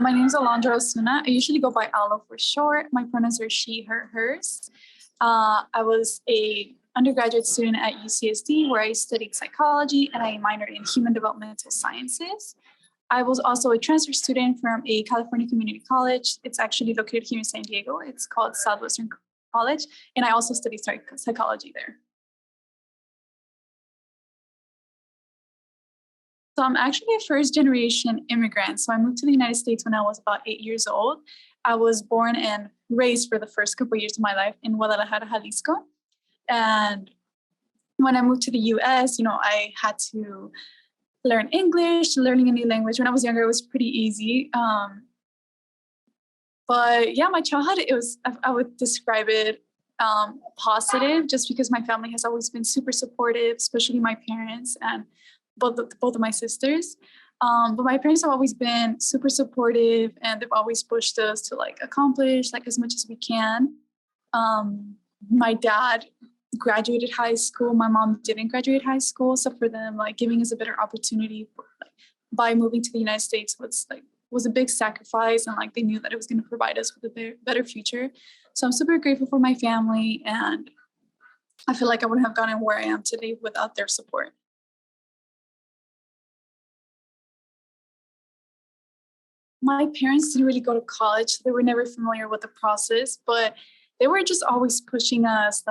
My name is Alondra Osuna. I usually go by Alo for short. My pronouns are she, her, hers. I was a undergraduate student at UCSD where I studied psychology and I minored in human developmental sciences. I was also a transfer student from a California community college. It's actually located here in San Diego. It's called Southwestern College, and I also studied psychology there. So I'm actually a first generation immigrant. So I moved to the United States when I was about 8 years old. I was born and raised for the first couple of years of my life in Guadalajara, Jalisco. And when I moved to the US, I had to learn English, learning a new language. When I was younger, it was pretty easy. But yeah, my childhood, I would describe it positive just because my family has always been super supportive, especially my parents and both of my sisters. But my parents have always been super supportive and they've always pushed us to accomplish as much as we can. My dad graduated high school. My mom didn't graduate high school. So for them, giving us a better opportunity by moving to the United States was a big sacrifice. And they knew that it was going to provide us with a better future. So I'm super grateful for my family. And I feel like I wouldn't have gotten where I am today without their support. My parents didn't really go to college. So they were never familiar with the process, but they were just always pushing us.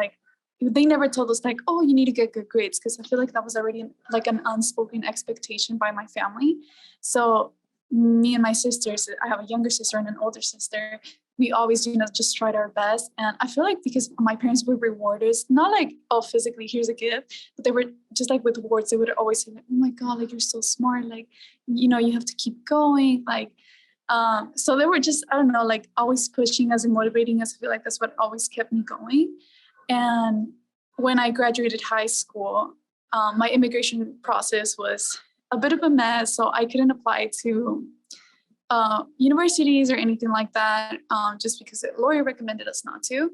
They never told us oh, you need to get good grades, because I feel like that was already an unspoken expectation by my family. So me and my sisters, I have a younger sister and an older sister, we always just tried our best. And I feel because my parents would reward us, not oh, physically, here's a gift, but they were just with words. They would always say oh my God, you're so smart, you have to keep going, so they were just, I don't know, always pushing us and motivating us. I feel that's what always kept me going. And when I graduated high school, my immigration process was a bit of a mess. So I couldn't apply to universities or anything like that, just because a lawyer recommended us not to.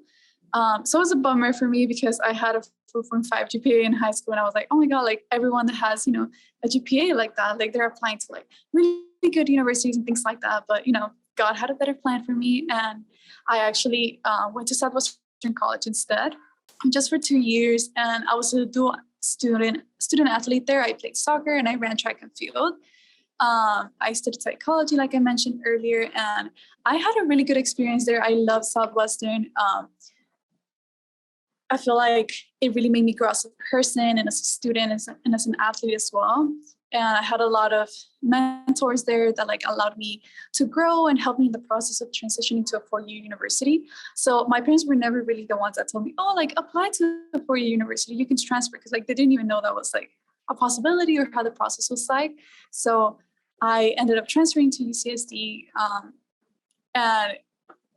So it was a bummer for me because I had a 4.5 GPA in high school. And I was oh my God, everyone that has, a GPA like that, they're applying to really good universities and things like that. But, God had a better plan for me. And I actually went to Southwestern College instead, just for 2 years. And I was a dual student athlete there. I played soccer and I ran track and field. I studied psychology, like I mentioned earlier, and I had a really good experience there. I love Southwestern. I feel it really made me grow as a person and as a student and as an athlete as well. And I had a lot of mentors there that allowed me to grow and help me in the process of transitioning to a 4-year university. So my parents were never really the ones that told me, oh, apply to a 4-year university, you can transfer, because they didn't even know that was a possibility or how the process was like. So I ended up transferring to UCSD, and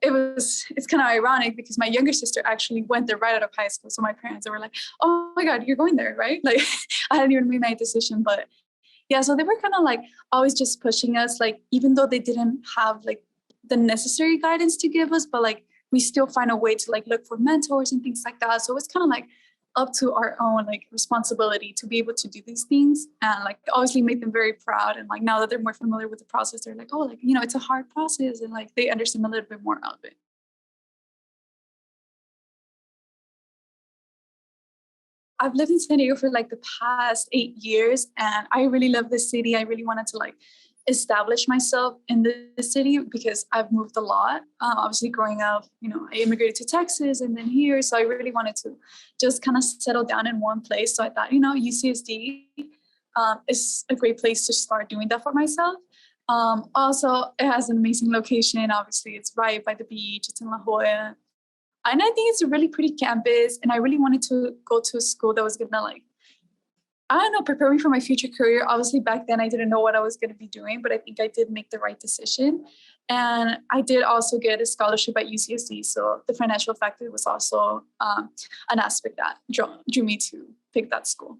it's kind of ironic because my younger sister actually went there right out of high school. So my parents were oh my God, you're going there, right? I hadn't even made my decision, but yeah, so they were kind of always just pushing us, even though they didn't have the necessary guidance to give us, but we still find a way to look for mentors and things like that. So it's kind of up to our own responsibility to be able to do these things and obviously make them very proud. And now that they're more familiar with the process, they're oh, it's a hard process, and they understand a little bit more of it. I've lived in San Diego for the past 8 years, and I really love the city. I really wanted to establish myself in the city because I've moved a lot. Obviously growing up, I immigrated to Texas and then here. So I really wanted to just kind of settle down in one place. So I thought, UCSD is a great place to start doing that for myself. Also, it has an amazing location. Obviously, it's right by the beach. It's in La Jolla. And I think it's a really pretty campus. And I really wanted to go to a school that was going to I don't know, prepare me for my future career. Obviously, back then I didn't know what I was going to be doing, but I think I did make the right decision. And I did also get a scholarship at UCSD. So the financial factor was also an aspect that drew me to pick that school.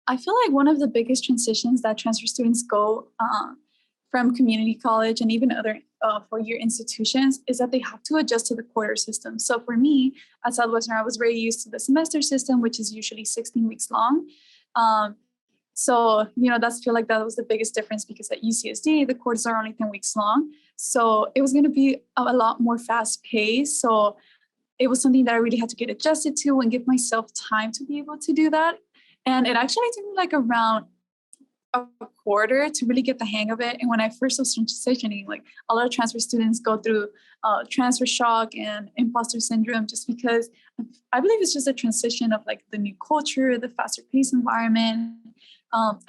I feel one of the biggest transitions that transfer students go from community college and even other 4-year institutions is that they have to adjust to the quarter system. So for me at Southwestern, I was very used to the semester system, which is usually 16 weeks long. So, that's feel like that was the biggest difference because at UCSD, the courses are only 10 weeks long. So it was going to be a lot more fast paced. So it was something that I really had to get adjusted to and give myself time to be able to do that. And it actually took me like around a quarter to really get the hang of it. And when I first was transitioning, like a lot of transfer students go through transfer shock and imposter syndrome just because I believe it's just a transition of like the new culture, the faster paced environment.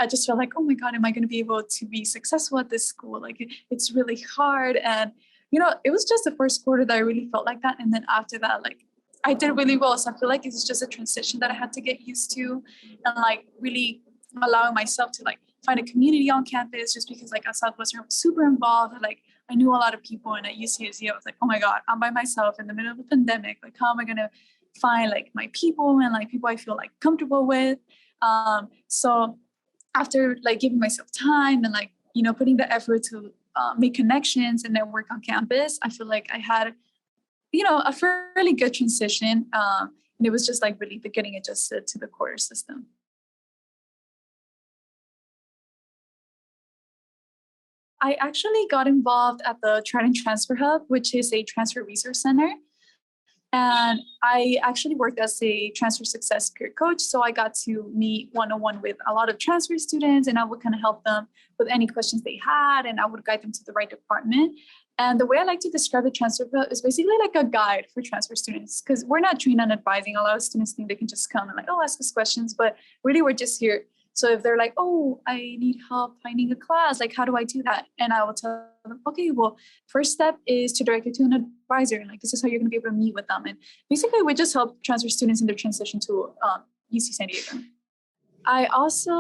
I just felt like, oh my God, am I going to be able to be successful at this school? Like it's really hard. And, it was just the first quarter that I really felt like that. And then after that, like I did really well. So I feel like it's just a transition that I had to get used to and like really allowing myself to like find a community on campus just because like at Southwestern I was super involved. And, like I knew a lot of people, and at UCSD I was like, oh my God, I'm by myself in the middle of a pandemic. Like how am I gonna find like my people and like people I feel like comfortable with? So after like giving myself time and like putting the effort to make connections and network on campus, I feel like I had a fairly good transition, and it was just like really the getting adjusted to the quarter system. I actually got involved at the Trident Transfer Hub, which is a transfer resource center. And I actually worked as a transfer success peer coach. So I got to meet one on one with a lot of transfer students, and I would kind of help them with any questions they had, and I would guide them to the right department. And the way I like to describe the transfer hub is basically like a guide for transfer students because we're not trained on advising. A lot of students think they can just come and like, oh, ask us questions, but really we're just here. So if they're like, oh, I need help finding a class, like, how do I do that? And I will tell them, okay, well, first step is to direct you to an advisor. Like, this is how you're going to be able to meet with them. And basically, we just help transfer students in their transition to UC San Diego. I also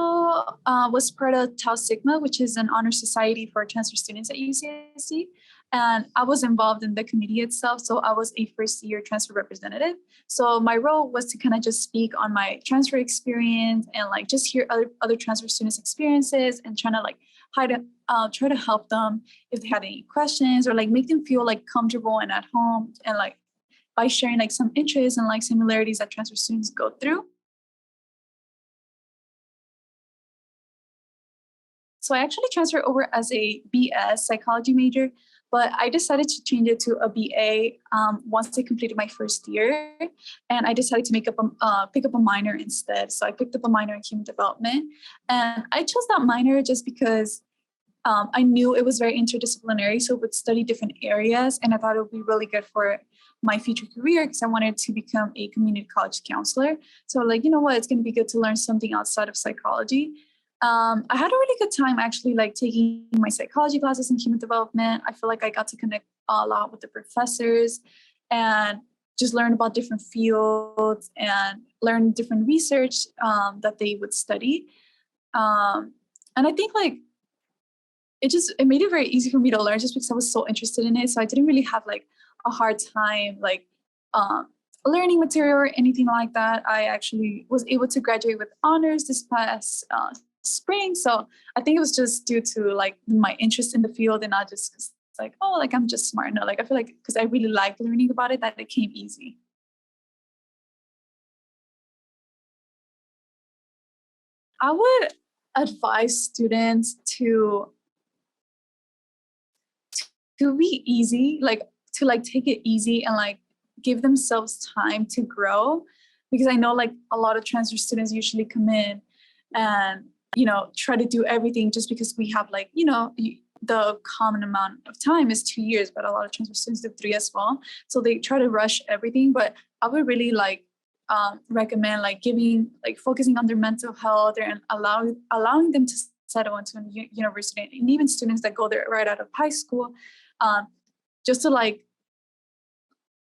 was part of Tau Sigma, which is an honor society for transfer students at UCSD. And I was involved in the committee itself. So I was a first year transfer representative. So my role was to kind of just speak on my transfer experience and like just hear other transfer students' experiences and trying to like try to help them if they had any questions or like make them feel like comfortable and at home, and like by sharing like some interests and like similarities that transfer students go through. So I actually transferred over as a BS psychology major, but I decided to change it to a BA once I completed my first year, and I decided to pick up a minor instead. So I picked up a minor in human development, and I chose that minor just because I knew it was very interdisciplinary, so it would study different areas, and I thought it would be really good for my future career because I wanted to become a community college counselor. So like, you know what, it's going to be good to learn something outside of psychology. I had a really good time actually like taking my psychology classes in human development. I feel like I got to connect a lot with the professors and just learn about different fields and learn different research that they would study. And I think like it made it very easy for me to learn just because I was so interested in it. So I didn't really have like a hard time like um, learning material or anything like that. I actually was able to graduate with honors this past spring. So I think it was just due to like my interest in the field and not just 'cause it's like, oh, like I'm just smart. No, like I feel like because I really liked learning about it that it came easy. I would advise students to be easy, like to like take it easy and like give themselves time to grow. Because I know like a lot of transfer students usually come in and try to do everything just because we have like the common amount of time is 2 years, but a lot of transfer students do 3 as well. So they try to rush everything. But I would really like recommend like giving like focusing on their mental health and allowing them to settle into a university, and even students that go there right out of high school, um, just to like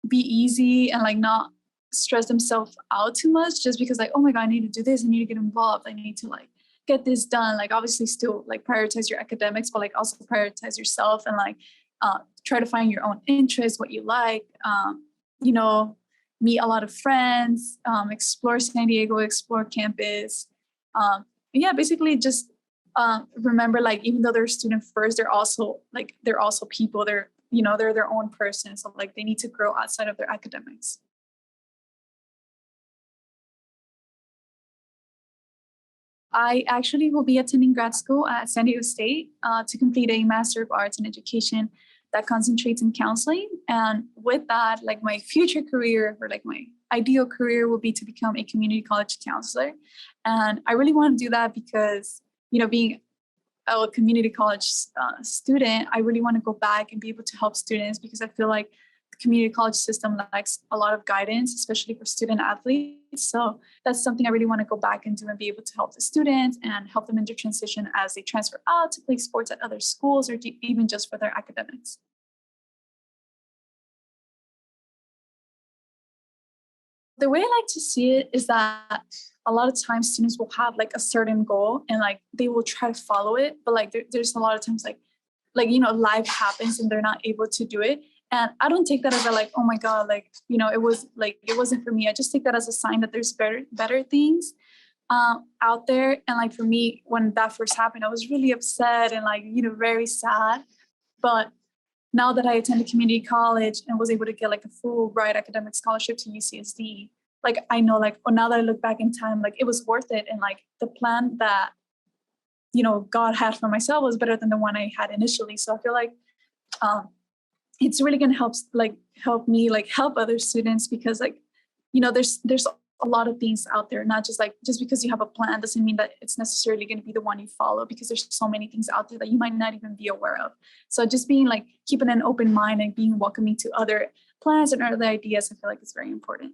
be easy and like not stress themselves out too much just because like, oh my God, I need to do this, I need to get involved, I need to like get this done. Like obviously still like prioritize your academics, but like also prioritize yourself and like try to find your own interests, what you like, you know, meet a lot of friends, explore San Diego, explore campus. Yeah, basically just remember like even though they're student first, they're also people. They're their own person. So like they need to grow outside of their academics. I actually will be attending grad school at San Diego State to complete a Master of Arts in Education that concentrates in counseling. And with that, like my future career or like my ideal career will be to become a community college counselor. And I really want to do that because, being a community college student, I really want to go back and be able to help students because I feel like the community college system lacks a lot of guidance, especially for student athletes. So that's something I really want to go back and do and be able to help the students and help them in their transition as they transfer out to play sports at other schools or even just for their academics. The way I like to see it is that a lot of times students will have like a certain goal and like they will try to follow it, but like there's a lot of times life happens and they're not able to do it. And I don't take that as a like, oh my God, like, it wasn't for me. I just take that as a sign that there's better things out there. And like for me, when that first happened, I was really upset and like, very sad. But now that I attended community college and was able to get like a full ride academic scholarship to UCSD, like I know like, now that I look back in time, like it was worth it. And like the plan that, God had for myself was better than the one I had initially. So I feel like it's really going to help me like help other students because like, there's a lot of things out there, not just because you have a plan doesn't mean that it's necessarily going to be the one you follow because there's so many things out there that you might not even be aware of. So just being like keeping an open mind and being welcoming to other plans and other ideas, I feel like is very important.